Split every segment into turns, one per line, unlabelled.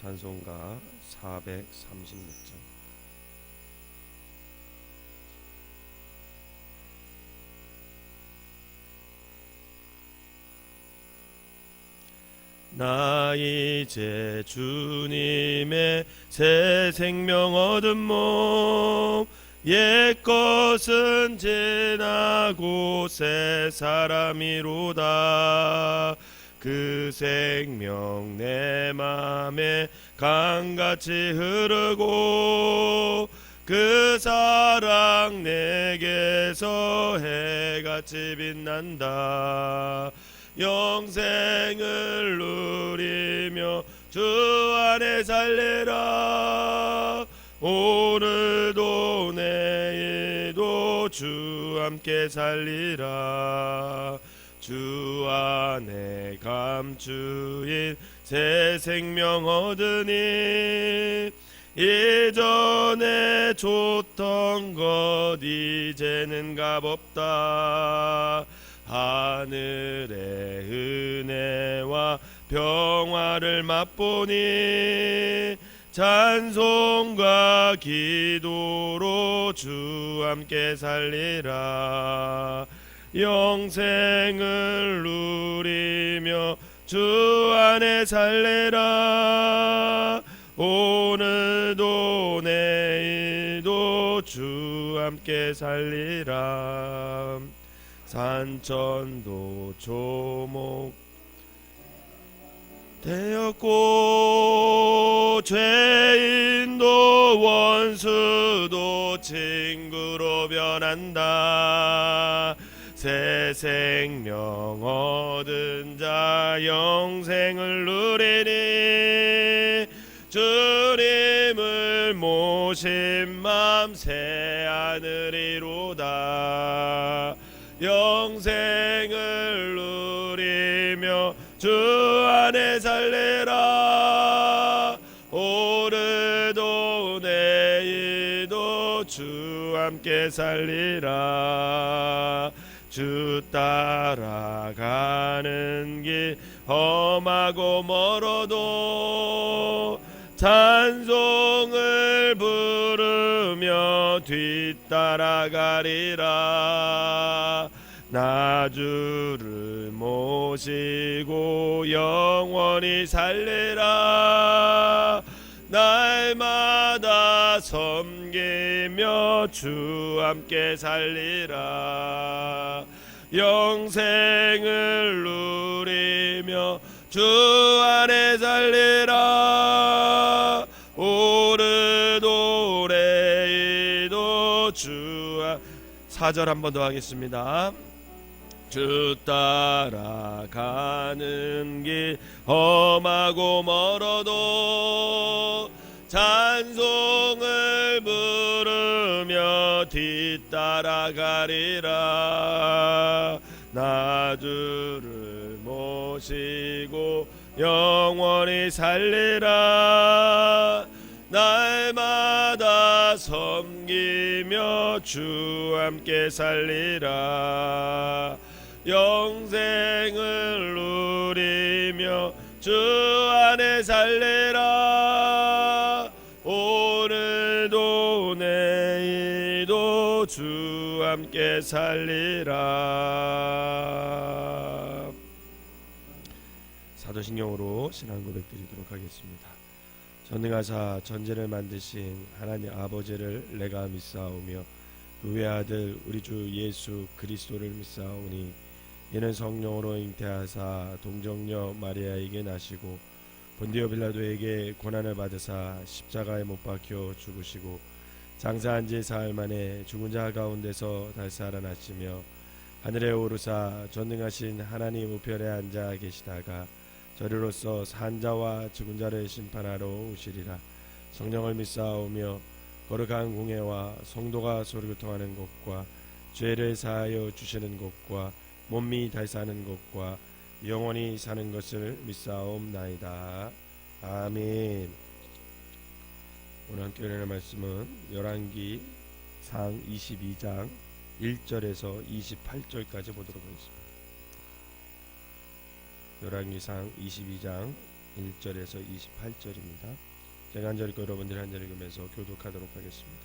찬송가 436장. 나 이제 주님의 새 생명 얻은 몸, 옛것은 지나고 새 사람이로다. 그 생명 내 맘에 강같이 흐르고 그 사랑 내게서 해같이 빛난다. 영생을 누리며 주 안에 살리라. 오늘도 내일도 주 함께 살리라. 주 안에 감추인 새 생명 얻으니 예전에 줬던 것 이제는 값없다. 하늘의 은혜와 평화를 맛보니 찬송과 기도로 주 함께 살리라. 영생을 누리며 주 안에 살리라. 오늘도 내일도 주 함께 살리라. 산천도 조목 되었고 죄인도 원수도 친구로 변한다. 새 생명 얻은 자 영생을 누리니 주님을 모신 맘 새 하늘이로다. 영생을 누리며 주 안에 살리라. 오늘도 내일도 주 함께 살리라. 주 따라가는 길 험하고 멀어도 찬송을 부르며 뒤따라가리라. 나 주를 모시고 영원히 살리라. 날마다 섬기며 주 함께 살리라. 영생을 누리며 주 안에 살리라. 오늘도 내일도 주 4절 한 번 더 하겠습니다. 주 따라가는 길 험하고 멀어도 찬송을 부르며 뒤따라가리라. 나 주를 모시고 영원히 살리라. 날마다 섬기며 주 함께 살리라. 영생을 누리며 주 안에 살리라. 오늘도 내일도 주 함께 살리라. 사도신경으로 신앙 고백드리도록 하겠습니다. 전능하사 전제를 만드신 하나님 아버지를 내가 믿사오며 그 외아들 우리 주 예수 그리스도를 믿사오니 이는 성령으로 잉태하사 동정녀 마리아에게 나시고 본디오 빌라도에게 고난을 받으사 십자가에 못 박혀 죽으시고 장사한 지 사흘 만에 죽은 자 가운데서 다시 살아나시며 하늘에 오르사 전능하신 하나님 우편에 앉아 계시다가 저리로서 산 자와 죽은 자를 심판하러 오시리라. 성령을 믿사오며 거룩한 공회와 성도가 소리교통하는 것과 죄를 사하여 주시는 것과 몸이 다시 사는 것과 영원히 사는 것을 믿사옵나이다. 아멘. 오늘 함께 은혜의 말씀은 열왕기상 22장 1절에서 28절까지 보도록 하겠습니다. 열왕기상 22장 1절에서 28절입니다. 제가 한 절 읽고 여러분들이 한 절 읽으면서 교독하도록 하겠습니다.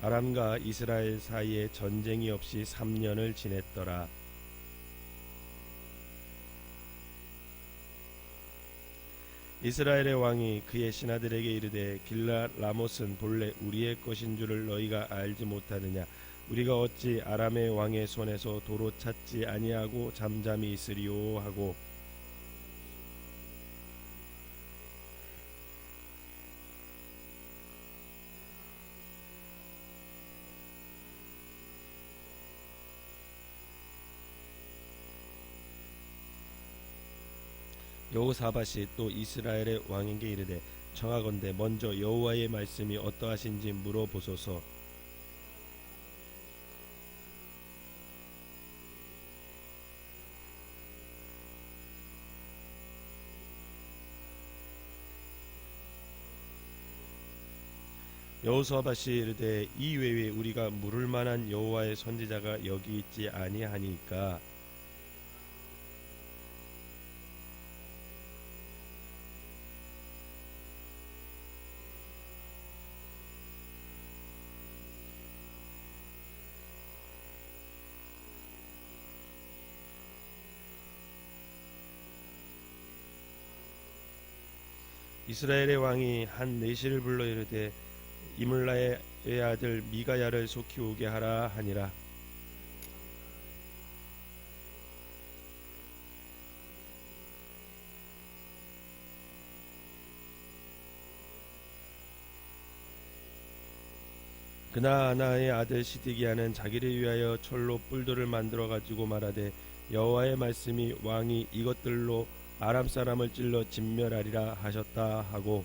아람과 이스라엘 사이에 전쟁이 없이 3년을 지냈더라. 이스라엘의 왕이 그의 신하들에게 이르되 길라 라못은 본래 우리의 것인 줄을 너희가 알지 못하느냐. 우리가 어찌 아람의 왕의 손에서 도로 찾지 아니하고 잠잠히 있으리요 하고 여호사밧이 또 이스라엘의 왕에게 이르되 청하건대 먼저 여호와의 말씀이 어떠하신지 물어보소서. 여호사밧이 이르되 이 외에 우리가 물을 만한 여호와의 선지자가 여기 있지 아니하니까. 이스라엘의 왕이 한 내시를 불러 이르되 이물라의 아들 미가야를 속히 오게 하라 하니라. 그나아나의 아들 시드기야는 자기를 위하여 철로 뿔들을 만들어 가지고 말하되 여호와의 말씀이 왕이 이것들로 아람 사람을 찔러 진멸하리라 하셨다 하고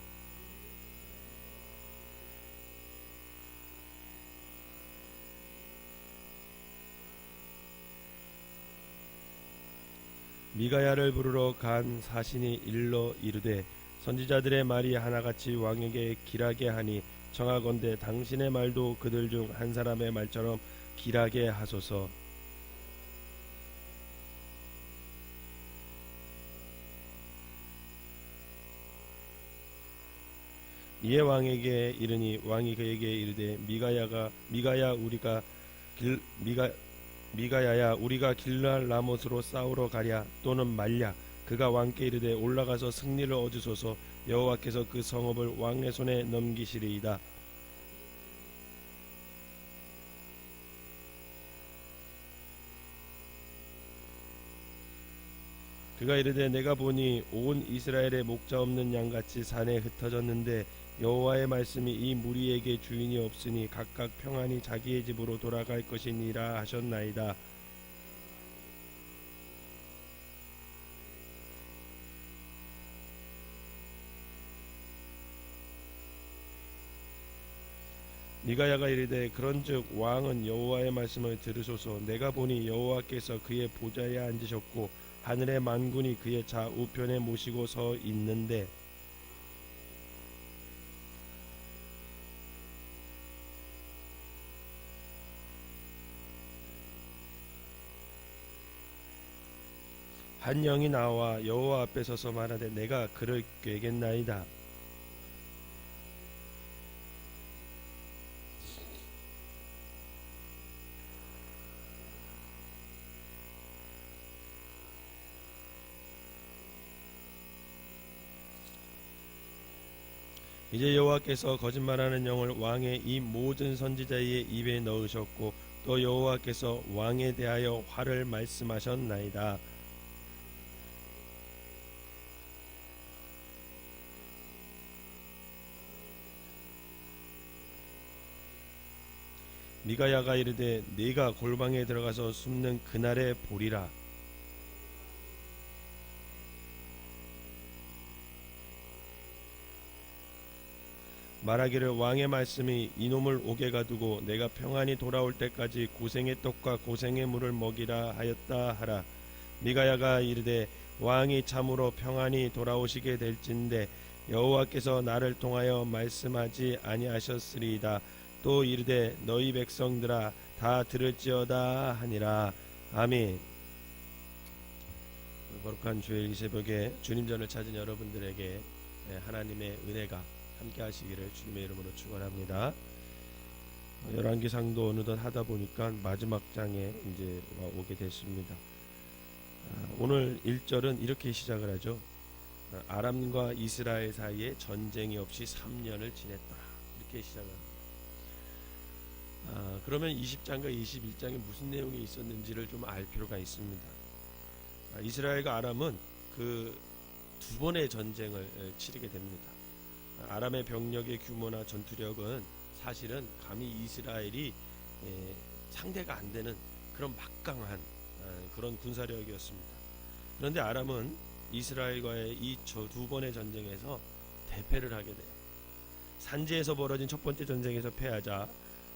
미가야를 부르러 간 사신이 일러 이르되 선지자들의 말이 하나같이 왕에게 길하게 하니 청하건대 당신의 말도 그들 중 한 사람의 말처럼 길하게 하소서. 이에 왕에게 이르니 왕이 그에게 이르되 미가야야 우리가 길랄 라못으로 싸우러 가랴 또는 말랴. 그가 왕께 이르되 올라가서 승리를 얻으소서. 여호와께서 그 성읍을 왕의 손에 넘기시리이다. 그가 이르되 내가 보니 온 이스라엘의 목자 없는 양같이 산에 흩어졌는데 여호와의 말씀이 이 무리에게 주인이 없으니 각각 평안히 자기의 집으로 돌아갈 것이니라 하셨나이다. 미가야가 이르되 그런즉 왕은 여호와의 말씀을 들으소서. 내가 보니 여호와께서 그의 보좌에 앉으셨고 하늘의 만군이 그의 좌우편에 모시고 서 있는데 한 영이 나와 여호와 앞에 서서 말하되 내가 그를 꾀겠나이다. 이제 여호와께서 거짓말하는 영을 왕의 이 모든 선지자의 입에 넣으셨고 또 여호와께서 왕에 대하여 화를 말씀하셨나이다. 미가야가 이르되 네가 골방에 들어가서 숨는 그날에 보리라. 말하기를 왕의 말씀이 이놈을 옥에 가두고 내가 평안히 돌아올 때까지 고생의 떡과 고생의 물을 먹이라 하였다 하라. 미가야가 이르되 왕이 참으로 평안히 돌아오시게 될진데 여호와께서 나를 통하여 말씀하지 아니하셨으리이다. 또 이르되 너희 백성들아 다 들을지어다 하니라. 아멘. 거룩한 주일 이 새벽에 주님전을 찾은 여러분들에게 하나님의 은혜가 함께 하시기를 주님의 이름으로 축원합니다. 열왕기상도 어느덧 하다 보니까 마지막 장에 이제 오게 됐습니다. 오늘 1절은 이렇게 시작을 하죠. 아람과 이스라엘 사이에 전쟁이 없이 3년을 지냈더라. 이렇게 시작을 합니다. 그러면 20장과 21장에 무슨 내용이 있었는지를 좀 알 필요가 있습니다. 이스라엘과 아람은 그 두 번의 전쟁을 치르게 됩니다. 아람의 병력의 규모나 전투력은 사실은 감히 이스라엘이 상대가 안 되는 그런 막강한 그런 군사력이었습니다. 그런데 아람은 이스라엘과의 이 두 번의 전쟁에서 대패를 하게 돼요. 산지에서 벌어진 첫 번째 전쟁에서 패하자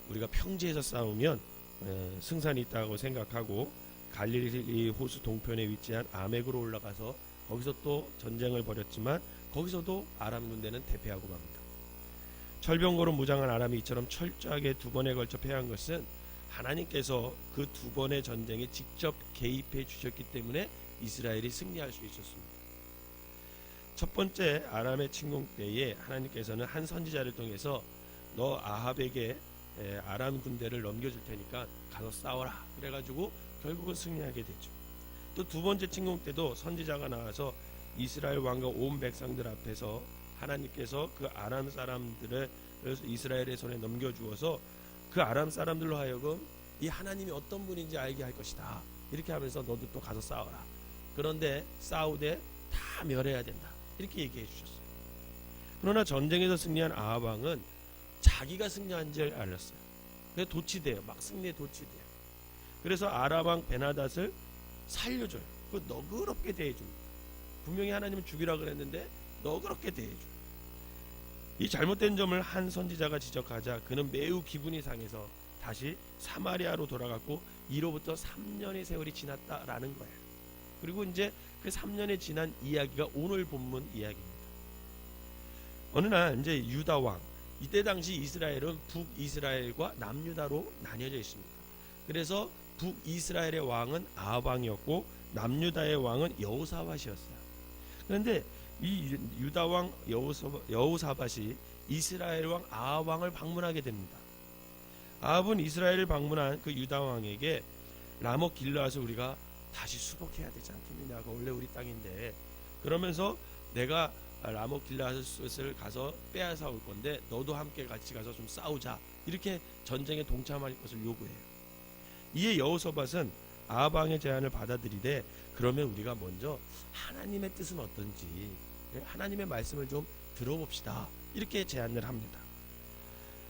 우리가 평지에서 싸우면 승산이 있다고 생각하고 갈릴리 호수 동편에 위치한 아멕으로 올라가서 거기서 또 전쟁을 벌였지만 거기서도 아람 군대는 대패하고 맙니다. 철병거로 무장한 아람이 이처럼 철저하게 두 번에 걸쳐 패한 것은 하나님께서 그 두 번의 전쟁에 직접 개입해 주셨기 때문에 이스라엘이 승리할 수 있었습니다. 첫 번째 아람의 침공 때에 하나님께서는 한 선지자를 통해서 너 아합에게 아람 군대를 넘겨줄 테니까 가서 싸워라 그래가지고 결국은 승리하게 되죠. 또 두 번째 침공 때도 선지자가 나와서 이스라엘 왕과 온 백성들 앞에서 하나님께서 그 아람 사람들을 이스라엘의 손에 넘겨주어서 그 아람 사람들로 하여금 이 하나님이 어떤 분인지 알게 할 것이다. 이렇게 하면서 너도 또 가서 싸워라. 그런데 싸우되 다 멸해야 된다. 이렇게 얘기해 주셨어요. 그러나 전쟁에서 승리한 아합 왕은 자기가 승리한 줄 알았어요. 그래서 도취돼요. 막 승리에 도취돼요. 그래서 아람 왕 베나닷을 살려줘요. 그 너그럽게 대해줍니다. 분명히 하나님은 죽이라 그랬는데 너그럽게 대해줘요. 이 잘못된 점을 한 선지자가 지적하자 그는 매우 기분이 상해서 다시 사마리아로 돌아갔고 이로부터 3년의 세월이 지났다라는 거예요. 그리고 이제 그 3년이 지난 이야기가 오늘 본문 이야기입니다. 어느 날 이제 유다 왕, 이때 당시 이스라엘은 북이스라엘과 남유다로 나뉘어져 있습니다. 그래서 북이스라엘의 왕은 아합 왕이었고 남유다의 왕은 여호사밧이었어요. 그런데 이 유다 왕 여호사밧이 이스라엘 왕 아합 왕을 방문하게 됩니다. 아합은 이스라엘을 방문한 그 유다 왕에게 라못 길르앗을 우리가 다시 수복해야 되지 않겠느냐? 원래 우리 땅인데 그러면서 내가 라못 길르앗을 가서 빼앗아 올 건데 너도 함께 같이 가서 좀 싸우자. 이렇게 전쟁에 동참할 것을 요구해요. 이에 여호사밧은 아합 왕의 제안을 받아들이되 그러면 우리가 먼저 하나님의 뜻은 어떤지 하나님의 말씀을 좀 들어봅시다. 이렇게 제안을 합니다.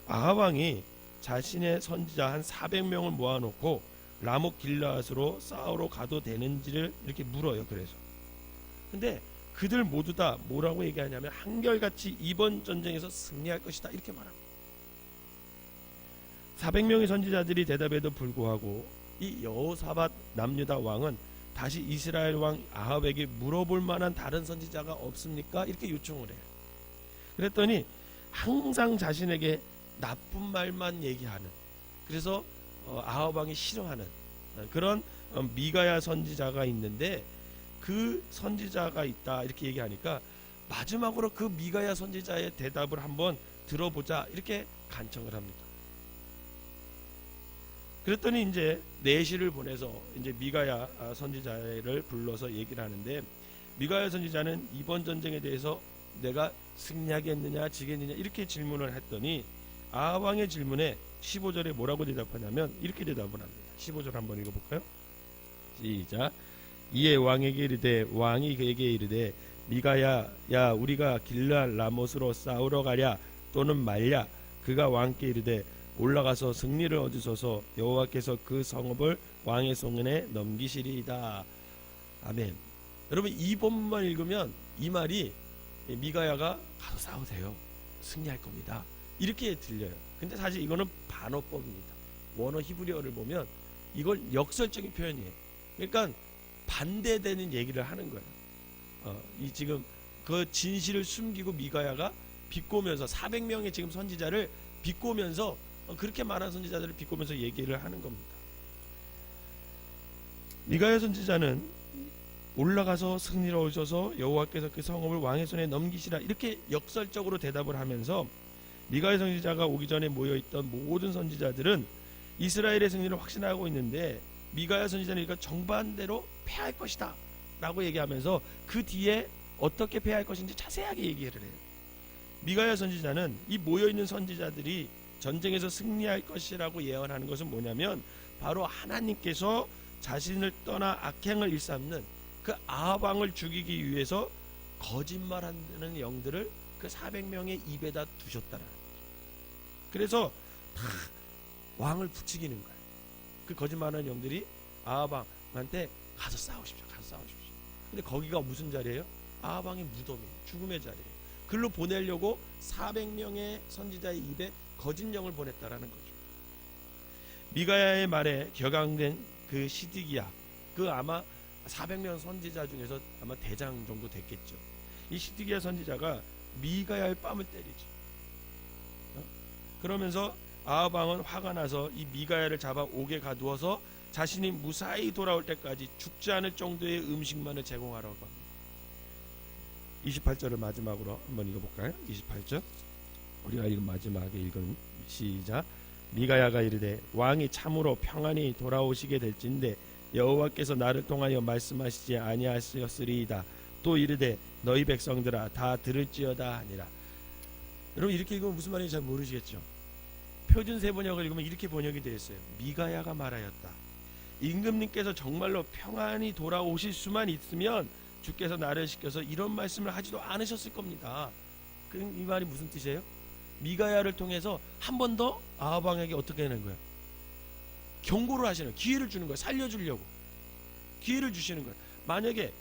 아합 왕이 자신의 선지자 한 400명을 모아놓고 라못 길르앗으로 싸우러 가도 되는지를 이렇게 물어요. 그래서 근데 그들 모두 다 뭐라고 얘기하냐면 한결같이 이번 전쟁에서 승리할 것이다 이렇게 말합니다. 400명의 선지자들이 대답에도 불구하고 이 여호사밧 남유다 왕은 다시 이스라엘 왕 아합에게 물어볼 만한 다른 선지자가 없습니까? 이렇게 요청을 해요. 그랬더니 항상 자신에게 나쁜 말만 얘기하는, 그래서 아합 왕이 싫어하는 그런 미가야 선지자가 있는데 그 선지자가 있다 이렇게 얘기하니까 마지막으로 그 미가야 선지자의 대답을 한번 들어보자 이렇게 간청을 합니다. 그랬더니 이제 내시를 보내서 이제 미가야 선지자를 불러서 얘기를 하는데 미가야 선지자는 이번 전쟁에 대해서 내가 승리하겠느냐 지겠느냐 이렇게 질문을 했더니 아합 왕의 질문에 15절에 뭐라고 대답하냐면 이렇게 대답을 합니다. 15절 한번 읽어볼까요? 시작. 이에 왕에게 이르되 왕이 그에게 이르되 미가야 야 우리가 길르앗 라못으로 싸우러 가랴 또는 말랴. 그가 왕께 이르되 올라가서 승리를 얻으소서 여호와께서 그 성읍을 왕의 손에 넘기시리이다. 아멘. 여러분 이 본문만 읽으면 이 말이 미가야가 가서 싸우세요. 승리할 겁니다. 이렇게 들려요. 근데 사실 이거는 반어법입니다. 원어 히브리어를 보면 이걸 역설적인 표현이에요. 그러니까 반대되는 얘기를 하는 거예요. 이 지금 그 진실을 숨기고 미가야가 비꼬면서 400명의 지금 선지자를 비꼬면서 그렇게 많은 선지자들을 비꼬면서 얘기를 하는 겁니다. 미가야 선지자는 올라가서 승리로우셔서 여호와께서 그 성읍을 왕의 손에 넘기시라, 이렇게 역설적으로 대답을 하면서 미가야 선지자가 오기 전에 모여있던 모든 선지자들은 이스라엘의 승리를 확신하고 있는데 미가야 선지자는 이거 정반대로 패할 것이다 라고 얘기하면서 그 뒤에 어떻게 패할 것인지 자세하게 얘기를 해요. 미가야 선지자는 이 모여있는 선지자들이 전쟁에서 승리할 것이라고 예언하는 것은 뭐냐면 바로 하나님께서 자신을 떠나 악행을 일삼는 그 아합 왕을 죽이기 위해서 거짓말하는 영들을 그 400명의 입에다 두셨다라는 거죠. 그래서 다 왕을 부추기는 거예요. 그 거짓말하는 영들이 아합 왕한테 가서 싸우십시오. 가서 싸우십시오. 근데 거기가 무슨 자리예요? 아합 왕의 무덤이에요. 죽음의 자리예요. 글로 보내려고 400명의 선지자의 입에 거짓 영을 보냈다라는 거죠. 미가야의 말에 격앙된 그 시드기야, 그 아마 400명 선지자 중에서 아마 대장 정도 됐겠죠. 이 시드기야 선지자가 미가야의 뺨을 때리죠. 그러면서 아합 왕은 화가 나서 이 미가야를 잡아 옥에 가두어서 자신이 무사히 돌아올 때까지 죽지 않을 정도의 음식만을 제공하라고 합니다. 28절을 마지막으로 한번 읽어볼까요? 28절 우리가 마지막에 읽은 시작. 미가야가 이르되 왕이 참으로 평안히 돌아오시게 될진데 여호와께서 나를 통하여 말씀하시지 아니하셨으리이다. 또 이르되 너희 백성들아 다 들을지어다 하니라. 여러분 이렇게 읽으면 무슨 말인지 잘 모르시겠죠? 표준 세번역을 읽으면 이렇게 번역이 되어 있어요. 미가야가 말하였다. 임금님께서 정말로 평안히 돌아오실 수만 있으면 주께서 나를 시켜서 이런 말씀을 하지도 않으셨을 겁니다. 그럼 이 말이 무슨 뜻이에요? 미가야를 통해서 한 번 더 아합 왕에게 어떻게 하는 거예요? 경고를 하시는 거예요. 기회를 주는 거예요. 살려주려고 기회를 주시는 거예요. 만약에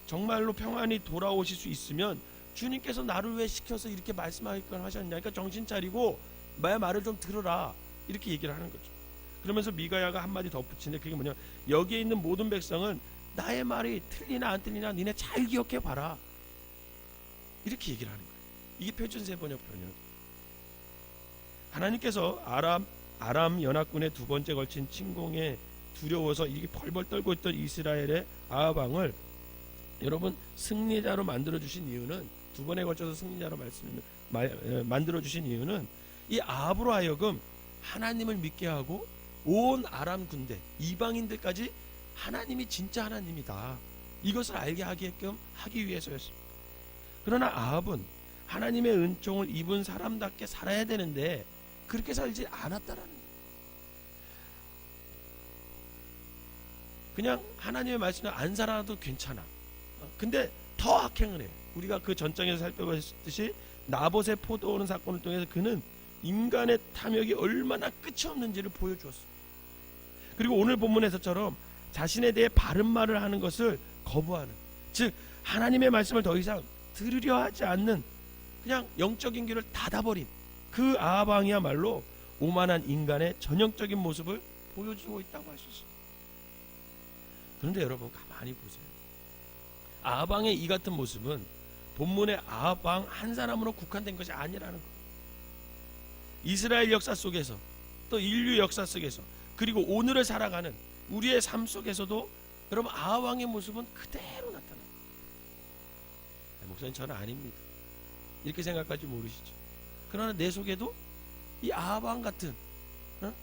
정말로 평안히 돌아오실 수 있으면 주님께서 나를 왜 시켜서 이렇게 말씀하기만 하셨냐, 그러니까 정신 차리고 나의 말을 좀 들으라, 이렇게 얘기를 하는 거죠. 그러면서 미가야가 한마디 덧붙이는데 그게 뭐냐, 여기에 있는 모든 백성은 나의 말이 틀리나 안 틀리나 니네 잘 기억해 봐라, 이렇게 얘기를 하는 거예요. 이게 표준세 번역 번역. 하나님께서 아람 연합군의 두 번째 걸친 침공에 두려워서 이렇게 벌벌 떨고 있던 이스라엘의 아합 왕을 여러분 승리자로 만들어 주신 이유는, 두 번에 걸쳐서 승리자로 만들어 주신 이유는 이 아합으로 하여금 하나님을 믿게 하고 온 아람 군대 이방인들까지 하나님이 진짜 하나님이다, 이것을 알게 하게끔 하기 위해서였습니다. 그러나 아합은 하나님의 은총을 입은 사람답게 살아야 되는데 그렇게 살지 않았다라는 거예요. 그냥 하나님의 말씀을 안 살아도 괜찮아. 근데 더 악행을 해요. 우리가 그 전장에서 살펴봤듯이 나봇의 포도 오는 사건을 통해서 그는 인간의 탐욕이 얼마나 끝이 없는지를 보여주었습니다. 그리고 오늘 본문에서처럼 자신에 대해 바른 말을 하는 것을 거부하는, 즉 하나님의 말씀을 더 이상 들으려 하지 않는 그냥 영적인 귀를 닫아버린 그 아합 왕이야말로 오만한 인간의 전형적인 모습을 보여주고 있다고 할 수 있습니다. 그런데 여러분 가만히 보세요. 아합 왕의 이 같은 모습은 본문의 아합 왕 한 사람으로 국한된 것이 아니라는 거예요. 이스라엘 역사 속에서 또 인류 역사 속에서 그리고 오늘을 살아가는 우리의 삶 속에서도 여러분 아합 왕의 모습은 그대로 나타나요. 목사님 저는 아닙니다, 이렇게 생각할지 모르시죠. 그러나 내 속에도 이 아합 왕 같은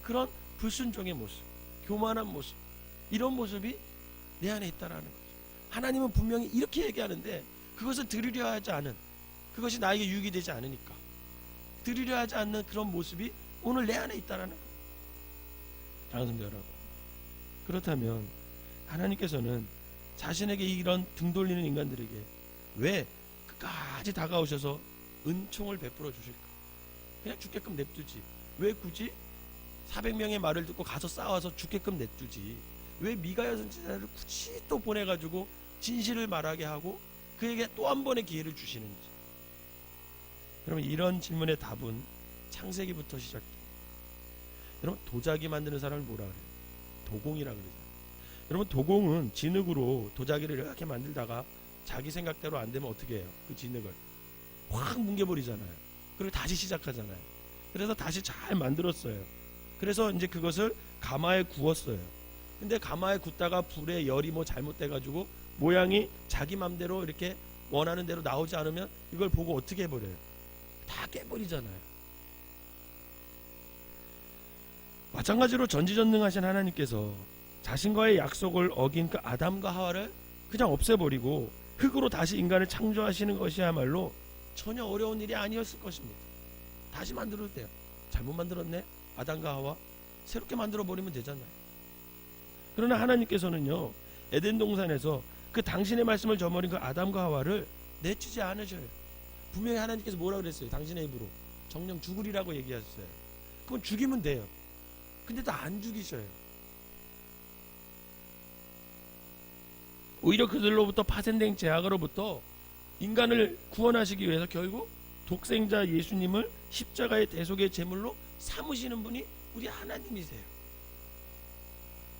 그런 불순종의 모습, 교만한 모습, 이런 모습이 내 안에 있다라는 거죠. 하나님은 분명히 이렇게 얘기하는데 그것을 들으려 하지 않은, 그것이 나에게 유익이 되지 않으니까 들으려 하지 않는 그런 모습이 오늘 내 안에 있다라는 거예요. 사랑하는 여러분, 그렇다면 하나님께서는 자신에게 이런 등 돌리는 인간들에게 왜 끝까지 다가오셔서 은총을 베풀어 주실까? 그냥 죽게끔 냅두지. 왜 굳이 400명의 말을 듣고 가서 싸워서 죽게끔 냅두지? 왜 미가야 선지자를 굳이 또 보내가지고 진실을 말하게 하고 그에게 또 한 번의 기회를 주시는지? 여러분 이런 질문의 답은 창세기부터 시작돼요. 여러분 도자기 만드는 사람을 뭐라 그래요? 도공이라고 그러죠. 여러분 도공은 진흙으로 도자기를 이렇게 만들다가 자기 생각대로 안 되면 어떻게 해요? 그 진흙을 확 뭉개버리잖아요. 그리고 다시 시작하잖아요. 그래서 다시 잘 만들었어요. 그래서 이제 그것을 가마에 구웠어요. 근데 가마에 굽다가 불에 열이 뭐 잘못돼가지고 모양이 자기 맘대로 이렇게 원하는 대로 나오지 않으면 이걸 보고 어떻게 해버려요? 다 깨버리잖아요. 마찬가지로 전지전능하신 하나님께서 자신과의 약속을 어긴 그 아담과 하와를 그냥 없애버리고 흙으로 다시 인간을 창조하시는 것이야말로 전혀 어려운 일이 아니었을 것입니다. 다시 만들어도 돼요. 잘못 만들었네? 아담과 하와 새롭게 만들어버리면 되잖아요. 그러나 하나님께서는요, 에덴 동산에서 그 당신의 말씀을 저버린 그 아담과 하와를 내치지 않으셔요. 분명히 하나님께서 뭐라고 그랬어요? 당신의 입으로 정령 죽으리라고 얘기하셨어요. 그건 죽이면 돼요. 근데 또 안 죽이셔요. 오히려 그들로부터 파생된 죄악으로부터 인간을 구원하시기 위해서 결국 독생자 예수님을 십자가의 대속의 제물로 삼으시는 분이 우리 하나님이세요.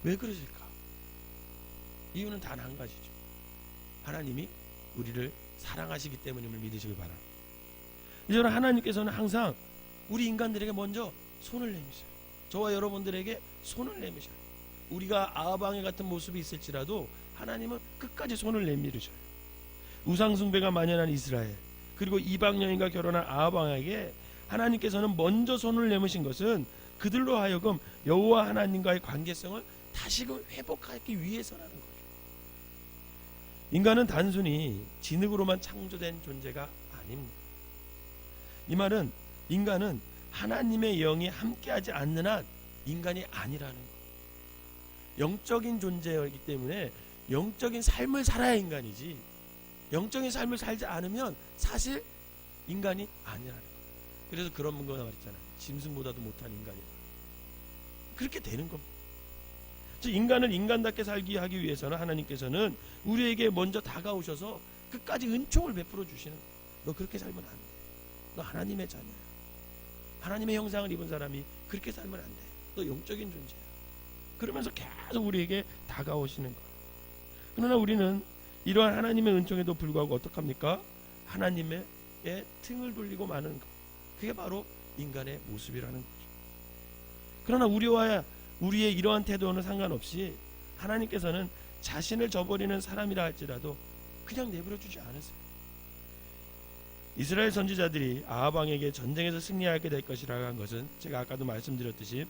왜 그러실까? 이유는 단 한 가지죠. 하나님이 우리를 사랑하시기 때문임을 믿으시길 바랍니다. 이제는 하나님께서는 항상 우리 인간들에게 먼저 손을 내미셔요. 저와 여러분들에게 손을 내미셔요. 우리가 아방의 같은 모습이 있을지라도 하나님은 끝까지 손을 내밀으셔요. 우상숭배가 만연한 이스라엘, 그리고 이방 여인과 결혼한 아방에게 하나님께서는 먼저 손을 내미신 것은 그들로 하여금 여호와 하나님과의 관계성을 다시금 회복하기 위해서라는 거죠. 인간은 단순히 진흙으로만 창조된 존재가 아닙니다. 이 말은 인간은 하나님의 영이 함께하지 않는 한 인간이 아니라는 거예요. 영적인 존재이기 때문에 영적인 삶을 살아야 인간이지, 영적인 삶을 살지 않으면 사실 인간이 아니라는 거예요. 그래서 그런 문구가 말했잖아요. 짐승보다도 못한 인간이다. 그렇게 되는 겁니다. 인간을 인간답게 살게 하기 위해서는 하나님께서는 우리에게 먼저 다가오셔서 끝까지 은총을 베풀어 주시는 거예요. 너 그렇게 살면 안 돼. 너 하나님의 자녀야. 하나님의 형상을 입은 사람이 그렇게 살면 안 돼. 너 영적인 존재야. 그러면서 계속 우리에게 다가오시는 거예요. 그러나 우리는 이러한 하나님의 은총에도 불구하고 어떡합니까? 하나님의 등을 돌리고 마는 것. 그게 바로 인간의 모습이라는 거죠. 그러나 우리의 이러한 태도는 상관없이 하나님께서는 자신을 저버리는 사람이라 할지라도 그냥 내버려 주지 않으세요. 이스라엘 선지자들이 아합 왕에게 전쟁에서 승리하게 될 것이라고 한 것은 제가 아까도 말씀드렸듯이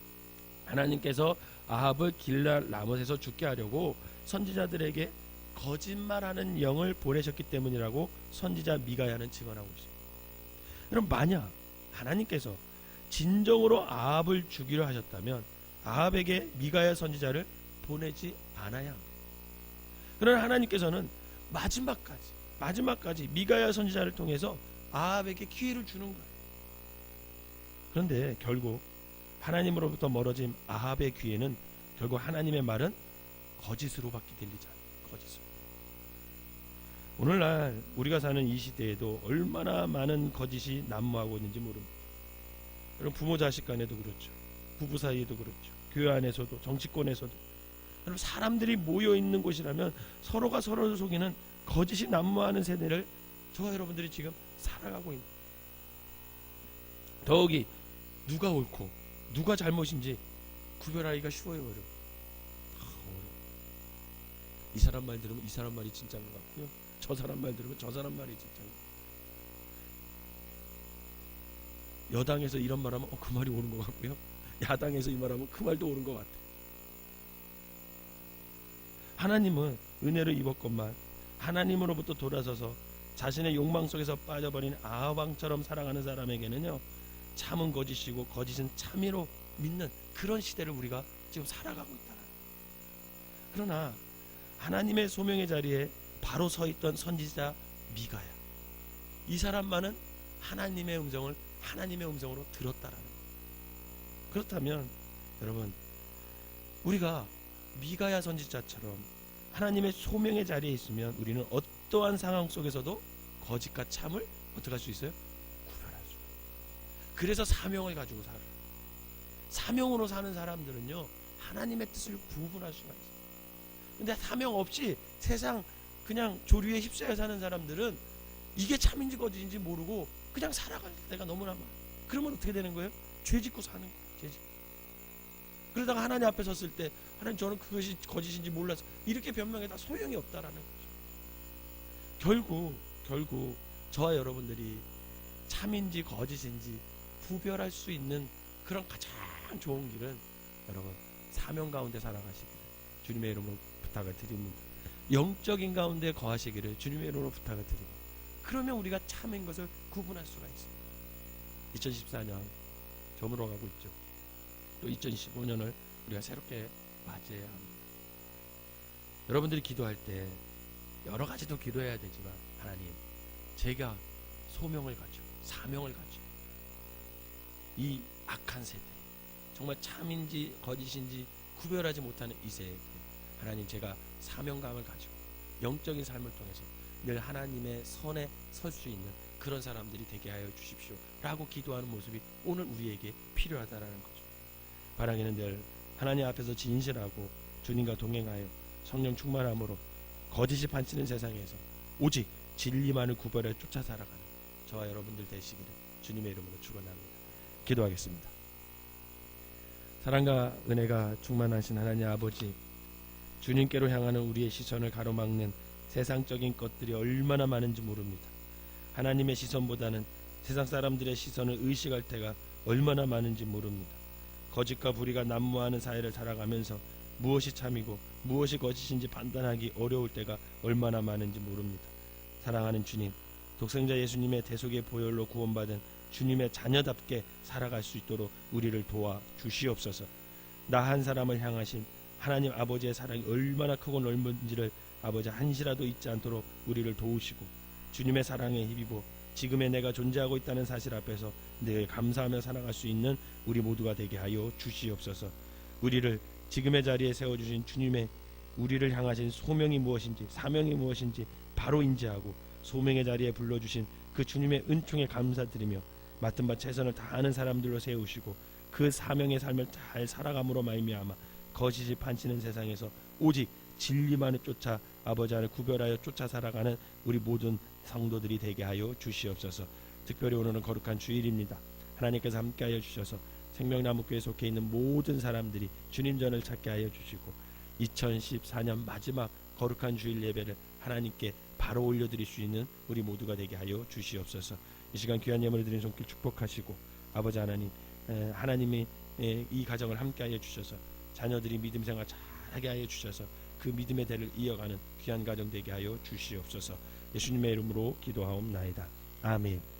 하나님께서 아합을 길랄 라못에서 죽게 하려고 선지자들에게 거짓말하는 영을 보내셨기 때문이라고 선지자 미가야는 증언하고 있습니다. 그럼 만약 하나님께서 진정으로 아합을 죽이려 하셨다면 아합에게 미가야 선지자를 보내지 않아야 합니다. 그러나 하나님께서는 마지막까지 미가야 선지자를 통해서 아합에게 기회를 주는 거예요. 그런데 결국 하나님으로부터 멀어진 아합의 귀에는 결국 하나님의 말은 거짓으로밖에 들리지 않아요. 거짓으로. 오늘날 우리가 사는 이 시대에도 얼마나 많은 거짓이 난무하고 있는지 모릅니다. 여러분, 부모 자식 간에도 그렇죠. 부부 사이에도 그렇죠. 교회 안에서도, 정치권에서도. 여러분, 사람들이 모여 있는 곳이라면 서로가 서로를 속이는 거짓이 난무하는 세대를 저와 여러분들이 지금 살아가고 있는. 더욱이 누가 옳고 누가 잘못인지 구별하기가 쉬워요, 여러분. 이 사람 말 들으면 이 사람 말이 진짜인 것 같고요. 저 사람 말 들으면 저 사람 말이 진짜인 것 같고요. 여당에서 이런 말하면 그 말이 옳은 것 같고요. 야당에서 이 말하면 그 말도 옳은 것 같아요. 하나님은 은혜를 입었건만 하나님으로부터 돌아서서 자신의 욕망 속에서 빠져버린 아합 왕처럼 살아가는 사람에게는요, 참은 거짓이고 거짓은 참이로 믿는 그런 시대를 우리가 지금 살아가고 있다. 그러나 하나님의 소명의 자리에 바로 서 있던 선지자 미가야, 이 사람만은 하나님의 음성으로 들었다라는 거예요. 그렇다면 여러분, 우리가 미가야 선지자처럼 하나님의 소명의 자리에 있으면 우리는 어떠한 상황 속에서도 거짓과 참을 어떻게 할 수 있어요? 구별할 수 있어요. 그래서 사명을 가지고 살아요. 사명으로 사는 사람들은요, 하나님의 뜻을 구분할 수가 있어요. 근데 사명 없이 세상 그냥 조류에 휩싸여 사는 사람들은 이게 참인지 거짓인지 모르고 그냥 살아갈 때가 너무나 많아요. 그러면 어떻게 되는 거예요? 죄 짓고 사는 거예요. 죄 짓고. 그러다가 하나님 앞에 섰을 때 하나님, 저는 그것이 거짓인지 몰라서 이렇게 변명해다 소용이 없다라는 거죠. 결국 저와 여러분들이 참인지 거짓인지 구별할 수 있는 그런 가장 좋은 길은 여러분 사명 가운데 살아가시기를 주님의 이름으로 부탁을 드립니다. 영적인 가운데 거하시기를 주님의 이름으로 부탁을 드립니다. 그러면 우리가 참인 것을 구분할 수가 있습니다. 2014년 저물어 가고 있죠. 또 2015년을 우리가 새롭게 맞이해야 합니다. 여러분들이 기도할 때 여러 가지도 기도해야 되지만 하나님, 제가 소명을 가지고 사명을 가지고 이 악한 세대, 정말 참인지 거짓인지 구별하지 못하는 이 세대, 하나님 제가 사명감을 가지고 영적인 삶을 통해서 늘 하나님의 선에 설 수 있는 그런 사람들이 되게 하여 주십시오 라고 기도하는 모습이 오늘 우리에게 필요하다라는 거죠. 바라기는 늘 하나님 앞에서 진실하고 주님과 동행하여 성령 충만함으로 거짓이 판치는 세상에서 오직 진리만을 구별해 쫓아 살아가는 저와 여러분들 되시기를 주님의 이름으로 축원합니다. 기도하겠습니다. 사랑과 은혜가 충만하신 하나님 아버지, 주님께로 향하는 우리의 시선을 가로막는 세상적인 것들이 얼마나 많은지 모릅니다. 하나님의 시선보다는 세상 사람들의 시선을 의식할 때가 얼마나 많은지 모릅니다. 거짓과 불의가 난무하는 사회를 살아가면서 무엇이 참이고 무엇이 거짓인지 판단하기 어려울 때가 얼마나 많은지 모릅니다. 사랑하는 주님, 독생자 예수님의 대속의 보혈로 구원받은 주님의 자녀답게 살아갈 수 있도록 우리를 도와 주시옵소서. 나 한 사람을 향하신 하나님 아버지의 사랑이 얼마나 크고 넓은지를 아버지 한시라도 잊지 않도록 우리를 도우시고, 주님의 사랑에 힘입어 지금의 내가 존재하고 있다는 사실 앞에서 늘 감사하며 살아갈 수 있는 우리 모두가 되게 하여 주시옵소서. 우리를 지금의 자리에 세워주신 주님의 우리를 향하신 소명이 무엇인지 사명이 무엇인지 바로 인지하고 소명의 자리에 불러주신 그 주님의 은총에 감사드리며 맡은 바 최선을 다하는 사람들로 세우시고 그 사명의 삶을 잘 살아감으로 말미암아 거짓이 판치는 세상에서 오직 진리만을 쫓아 아버지 안을 구별하여 쫓아 살아가는 우리 모든 성도들이 되게 하여 주시옵소서. 특별히 오늘은 거룩한 주일입니다. 하나님께서 함께하여 주셔서 생명나무교회에 속해 있는 모든 사람들이 주님 전을 찾게 하여 주시고 2014년 마지막 거룩한 주일 예배를 하나님께 바로 올려드릴 수 있는 우리 모두가 되게 하여 주시옵소서. 이 시간 귀한 예물을 드린 손길 축복하시고 아버지 하나님, 하나님이 이 가정을 함께하여 주셔서 자녀들이 믿음 생활 잘하게 하여 주셔서 그 믿음의 대를 이어가는 귀한 가정 되게 하여 주시옵소서. 예수님의 이름으로 기도하옵나이다. 아멘.